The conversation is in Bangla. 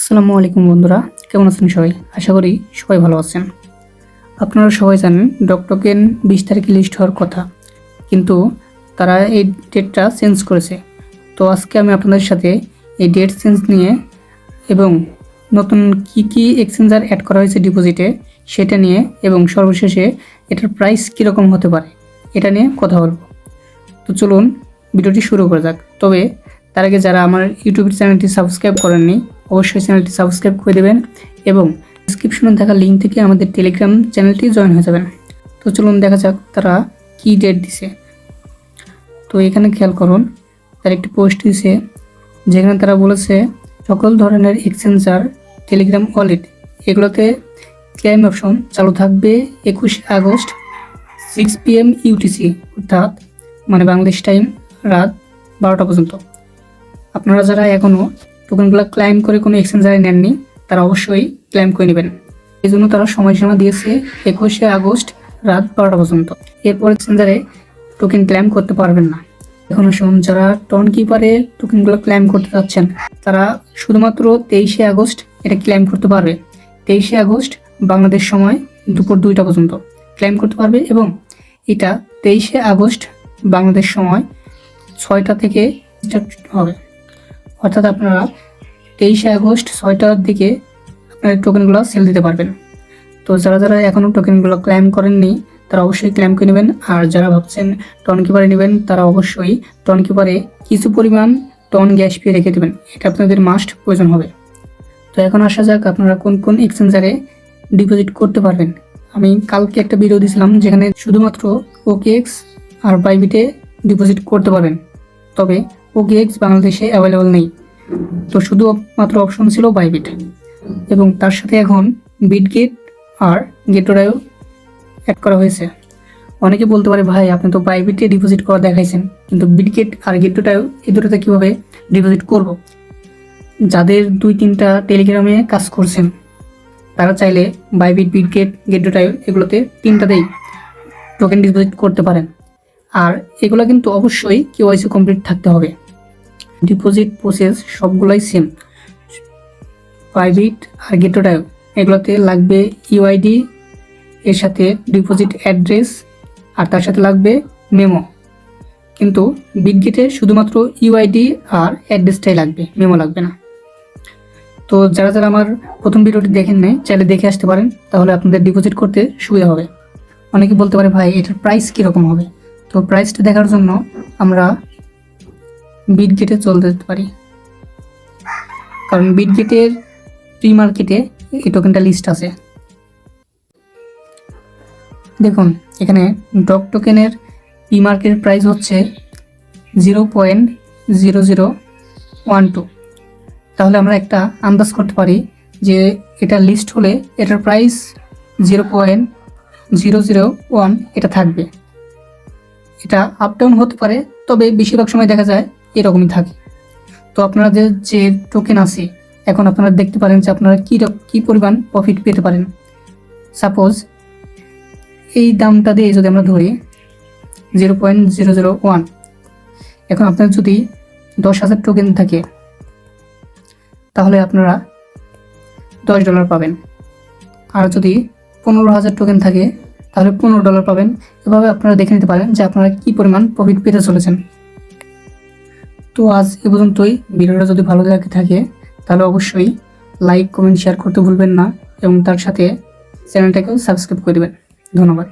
আসসালামু আলাইকুম বন্ধুরা, কেমন আছেন সবাই? আশা করি সবাই ভালো আছেন। আপনারা সবাই জানেন ডকটোকেন 20 তারিখে লিস্ট হওয়ার কথা, কিন্তু তারা এই ডেটটা চেঞ্জ করেছে। তো আজকে আমি আপনাদের সাথে এই ডেট চেঞ্জ নিয়ে এবং নতুন কি এক্সচেঞ্জার অ্যাড করা হয়েছে ডিপোজিটে সেটা নিয়ে এবং সর্বশেষে এটার প্রাইস কীরকম হতে পারে এটা নিয়ে কথা বলবো। তো চলুন ভিডিওটি শুরু করা যাক। তবে তার আগে যারা আমার ইউটিউব চ্যানেলটি সাবস্ক্রাইব করেননি অবশ্যই চ্যানেলটি সাবস্ক্রাইব করে দেবেন এবং ডিসক্রিপশনে থাকা লিঙ্ক থেকে আমাদের টেলিগ্রাম চ্যানেলটি জয়েন হয়ে যাবেন। তো চলুন দেখা যাক তারা কি ডেট দিছে। তো এখানে খেয়াল করুন, তার একটি পোস্ট দিছে যেখানে তারা বলেছে সকল ধরনের এক্সচেঞ্জার টেলিগ্রাম ওয়ালেট এগুলোতে ক্লেম অপশন চালু থাকবে 21 আগস্ট 6 PM UTC, অর্থাৎ মানে বাংলাদেশ টাইম রাত 12টা পর্যন্ত। আপনারা যারা এখনও টোকেনগুলো ক্লাইম করে কোনো এক্সচেঞ্জারে নেননি তারা অবশ্যই ক্লাইম করে নেবেন। এই জন্য তারা সময়সীমা দিয়েছে 21 আগস্ট রাত 12টা পর্যন্ত। এরপর এক্সচেঞ্জারে টোকেন ক্লাইম করতে পারবেন না। এখন আসুন, যারা টন কিপারে টোকেনগুলো ক্লাইম করতে চাচ্ছেন তারা শুধুমাত্র 23 আগস্ট এটা ক্লাইম করতে পারবে। 23 আগস্ট বাংলাদেশ সময় দুপুর 2টা পর্যন্ত ক্লাইম করতে পারবে এবং এটা 23 আগস্ট বাংলাদেশ সময় 6টা থেকে স্টার্ট হবে। অর্থাৎ আপনারা 23 আগস্ট 6টার দিকে আপনার টোকেনগুলো সেল দিতে পারবেন। তো যারা যারা এখনও টোকেনগুলো ক্লেম করেননি তারা অবশ্যই ক্লেম করে নেবেন। আর যারা ভাবছেন টন কিপারে নেবেন তারা অবশ্যই টন কিপারে কিছু পরিমাণ টন গ্যাস ফি রেখে দেবেন, এটা আপনাদের মাস্ট প্রয়োজন হবে। তো এখন আসা যাক আপনারা কোন কোন এক্সচেঞ্জারে ডিপোজিট করতে পারবেন। আমি কালকে একটা ভিডিও দিয়েছিলাম যেখানে শুধুমাত্র OKX আর বাইবিটে ডিপোজিট করতে পারবেন, তবে OKX বাংলাদেশে অ্যাভেলেবল নেই। তো শুধুমাত্র অপশন ছিল বাইবিট এবং তার সাথে এখন বিটগেট আর গেটোরায়ও অ্যাড করা হয়েছে। অনেকে বলতে পারে ভাই আপনি তো বাইবিটে ডিপোজিট করা দেখাইছেন, কিন্তু বিটগেট আর গেটোরায়ও এই দুটোতে কীভাবে ডিপোজিট করব? যাদের 2-3টা টেলিগ্রামে কাজ করছেন তারা চাইলে বাইবিট, বিটগেট, গেটোরায়ও এগুলোতে 3টাতেই টোকেন ডিপোজিট করতে পারেন। আর এগুলো কিন্তু অবশ্যই KYC কমপ্লিট থাকতে হবে। ডিপোজিট প্রসেস সবগুলোই সেম। বাইবিট আর গেটোরায়ও এগুলোতে লাগবে UID, এর সাথে ডিপোজিট অ্যাড্রেস আর তার সাথে লাগবে মেমো। কিন্তু বিটগেটে শুধুমাত্র UID আর অ্যাড্রেসটাই লাগবে, মেমো লাগবে না। তো যারা যারা আমার প্রথম ভিডিওটি দেখেন নাই চাইলে দেখে আসতে পারেন, তাহলে আপনাদের ডিপোজিট করতে সুবিধা হবে। অনেকে বলতে পারে ভাই এটার প্রাইস কীরকম হবে? তো প্রাইসটা দেখার জন্য আমরা বিটগেটে চলতে যেতে পারি, কারণ বিটগেটের প্রি মার্কেটে এই টোকেনটা লিস্ট আছে। দেখুন এখানে ডগ টোকেনের প্রি মার্কেট প্রাইস হচ্ছে 0.0012। তাহলে আমরা একটা আন্দাজ করতে পারি যে এটা লিস্ট হলে এটার প্রাইস 0.001 এটা থাকবে। এটা আপ ডাউন হতে পারে, তবে বেশিরভাগ সময় দেখা যায় এরকমই থাকে। তো আপনাদের যে টোকেন আছে এখন আপনারা দেখতে পারেন যে আপনারা কী পরিমাণ প্রফিট পেতে পারেন। সাপোজ এই দামটা দিয়ে যদি আমরা ধরি 0.001, এখন আপনার যদি 10,000 টোকেন থাকে তাহলে আপনারা $10 পাবেন। আর যদি 15,000 টোকেন থাকে তাহলে $15 পাবেন। এভাবে আপনারা দেখে নিতে পারেন যে আপনারা কী পরিমাণ প্রফিট পেতে চলেছেন। তো আজ এ পর্যন্তই। ভিডিওটা যদি ভালো লাগে থাকে তাহলে অবশ্যই লাইক, কমেন্ট, শেয়ার করতে ভুলবেন না এবং তার সাথে চ্যানেলটাকেও সাবস্ক্রাইব করে দেবেন। ধন্যবাদ।